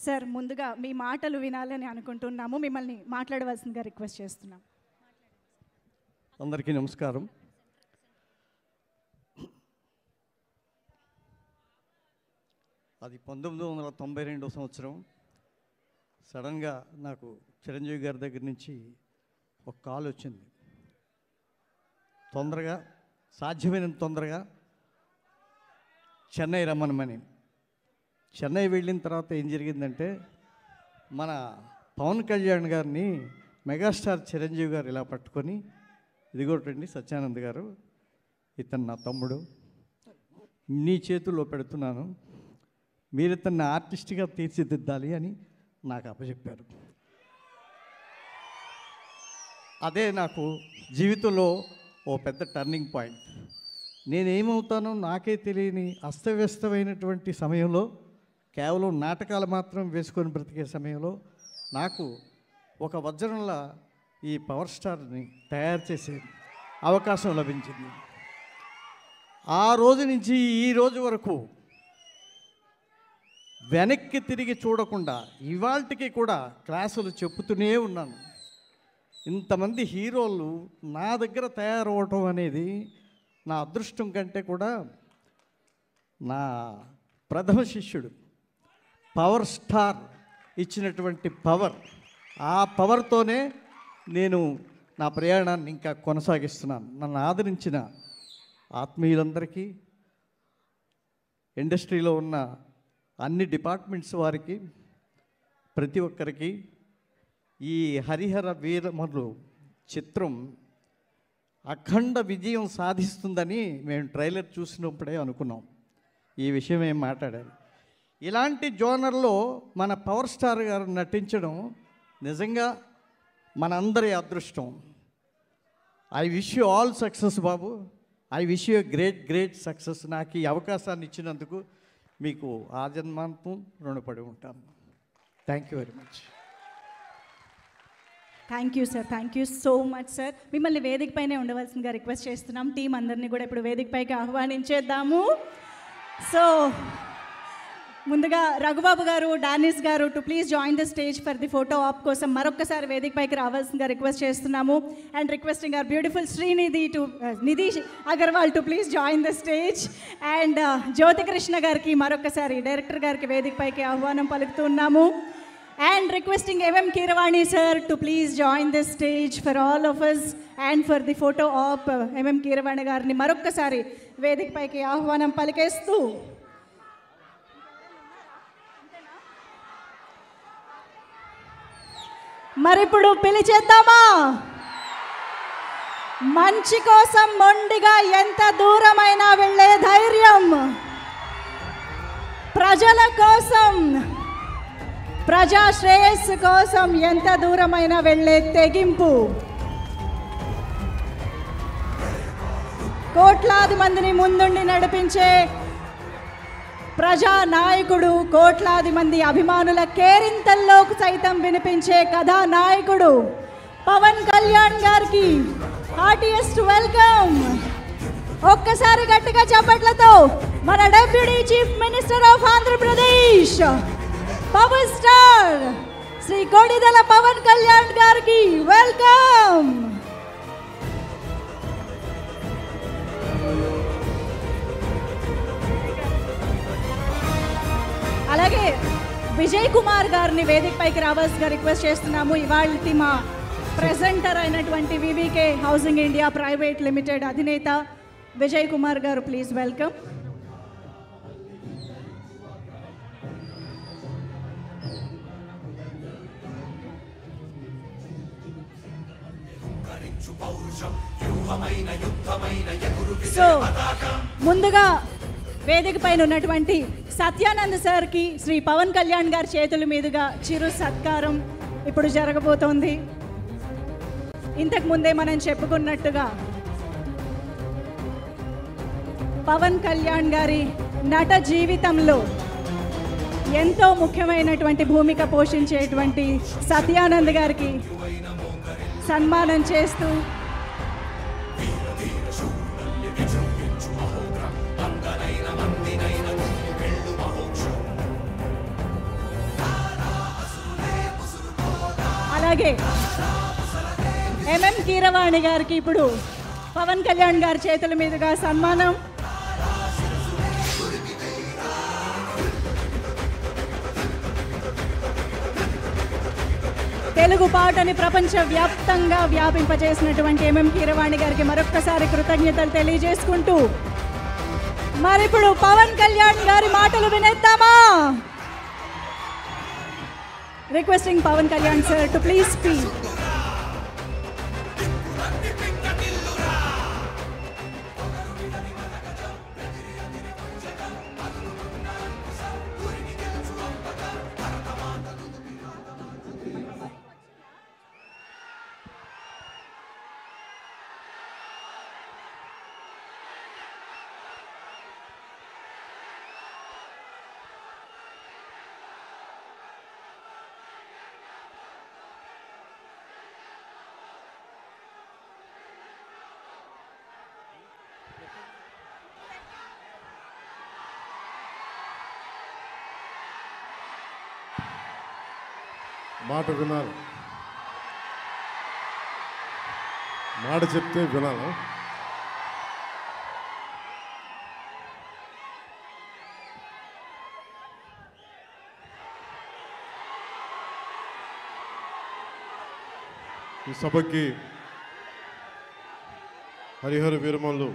Sir ముందుగా మీ మాటలు వినాలని అనుకుంటున్నాము, మిమ్మల్ని మాట్లాడవలసిందిగా రిక్వెస్ట్ చేస్తున్నాం. అందరికీ నమస్కారం. అది 1992 సంవత్సరం. సడన్గా నాకు చిరంజీవి గారి దగ్గర నుంచి ఒక కాల్ వచ్చింది. తొందరగా సాధ్యమైనంత తొందరగా చెన్నై రమ్మనమని. చెన్నై వెళ్ళిన తర్వాత ఏం జరిగిందంటే, మన పవన్ కళ్యాణ్ గారిని మెగాస్టార్ చిరంజీవి గారు ఇలా పట్టుకొని, ఇదిగోటండి సత్యానంద్ గారు, ఇతను నా తమ్ముడు, నీ చేతుల్లో పెడుతున్నాను, మీరు ఇతన్ని ఆర్టిస్ట్గా తీర్చిదిద్దాలి అని నాకు అప్పచెప్పారు. అదే నాకు జీవితంలో ఓ పెద్ద టర్నింగ్ పాయింట్. నేనేమవుతానో నాకే తెలియని అస్తవ్యస్తమైనటువంటి సమయంలో, కేవలం నాటకాలు మాత్రం వేసుకొని బ్రతికే సమయంలో నాకు ఒక వజ్రంలా ఈ పవర్ స్టార్ని తయారు చేసే అవకాశం లభించింది. ఆ రోజు నుంచి ఈ రోజు వరకు వెనక్కి తిరిగి చూడకుండా ఇవాళకి కూడా క్లాసులు చెప్పుతూనే ఉన్నాను. ఇంతమంది హీరోలు నా దగ్గర తయారవటం అనేది నా అదృష్టం కంటే కూడా నా ప్రథమ శిష్యుడు పవర్ స్టార్ ఇచ్చినటువంటి పవర్, ఆ పవర్తోనే నేను నా ప్రయాణాన్ని ఇంకా కొనసాగిస్తున్నాను. నన్ను ఆదరించిన ఆత్మీయులందరికీ, ఇండస్ట్రీలో ఉన్న అన్ని డిపార్ట్మెంట్స్ వారికి, ప్రతి ఒక్కరికి ఈ హరిహర వీరమలు చిత్రం అఖండ విజయం సాధిస్తుందని మేము ట్రైలర్ చూసినప్పుడే అనుకున్నాం. ఈ విషయం ఏం మాట్లాడారు. ఇలాంటి జోనర్లో మన పవర్ స్టార్ గారు నటించడం నిజంగా మనందరి అదృష్టం. I wish you all success Babu. I wish you great success. నాకు ఈ అవకాశాన్ని ఇచ్చినందుకు మీకు ఆజన్మాంతం రుణపడి ఉంటాను. Thank you very much. Thank you sir, thank you so much sir. మిమ్మల్ని వేదిక పైనే ఉండవలసిందిగా రిక్వెస్ట్ చేస్తున్నాం. టీం అందరినీ కూడా ఇప్పుడు వేదిక పైకి ఆహ్వానించేద్దాము. సో ముందుగా రఘుబాబు గారు, డానిస్ గారు to please join the stage for the photo op కోసం మరొకసారి వేదిక పైకి రావాల్సిందిగా రిక్వెస్ట్ చేస్తున్నాము. And requesting our beautiful Srinidhi to Nidhi Agarwal to please join the stage. And Jyothi Krishna గారికి మరొకసారి డైరెక్టర్ గారికి వేదిక పైకి ఆహ్వానం పలుకుతున్నాము. And requesting M.M. Keeravani sir to please join the stage for all of us and for the photo op. M.M. Keeravani గారిని మరొక్కసారి వేదిక పైకి ఆహ్వానం పలికేస్తూ మరిప్పుడు పిలిచేద్దామా? మంచి కోసం మొండిగా ఎంత దూరమైనా వెళ్ళే ధైర్యం, ప్రజల కోసం, ప్రజా శ్రేయస్సు కోసం ఎంత దూరమైనా వెళ్ళే తెగింపు, కోట్లాది మందిని ముందుండి నడిపించే ప్రజా నాయకుడు, కోట్లాది మంది అభిమానుల కేరింతల్లోకి సైతం వినిపించే కథానాయకుడు పవన్ కళ్యాణ్ గారికి హార్టియెస్ట్ వెల్కమ్. ఒక్కసారి గట్టిగా చప్పట్లతో మన deputy chief minister of Andhra Pradesh power star Shri Konidela Pawan Kalyan గారికి వెల్కమ్. అలాగే విజయ్ కుమార్ గారిని వేదిక పైకి రావాల్సిగా రిక్వెస్ట్ చేస్తున్నాము. ఇవాళ మా ప్రెజెంటర్ అయినటువంటి VVK housing India private limited అధినేత విజయ్ కుమార్ గారు, ప్లీజ్ వెల్కమ్. సో ముందుగా వేదిక పైన ఉన్నటువంటి సత్యానంద్ సార్కి శ్రీ పవన్ కళ్యాణ్ గారి చేతుల మీదుగా చిరు సత్కారం ఇప్పుడు జరగబోతోంది. ఇంతకు ముందే మనం చెప్పుకున్నట్టుగా పవన్ కళ్యాణ్ గారి నట జీవితంలో ఎంతో ముఖ్యమైనటువంటి భూమిక పోషించేటువంటి సత్యానంద్ గారికి సన్మానం చేస్తూ అలాగే ఎంఎం కీరవాణి గారికి ఇప్పుడు పవన్ కళ్యాణ్ గారి చేతుల మీదుగా సన్మానం. తెలుగు పాటని ప్రపంచవ్యాప్తంగా వ్యాపింపజేసినటువంటి ఎంఎం కీరవాణి గారికి మరొక్కసారి కృతజ్ఞతలు తెలియజేసుకుంటూ మరిప్పుడు పవన్ కళ్యాణ్ గారి మాటలు వినేద్దామా? Requesting Pawan Kalyan sir to please speak. మాట వినాలి, మాట చెప్తే వినాలి. ఈ సభకి హరిహర వీరమల్లు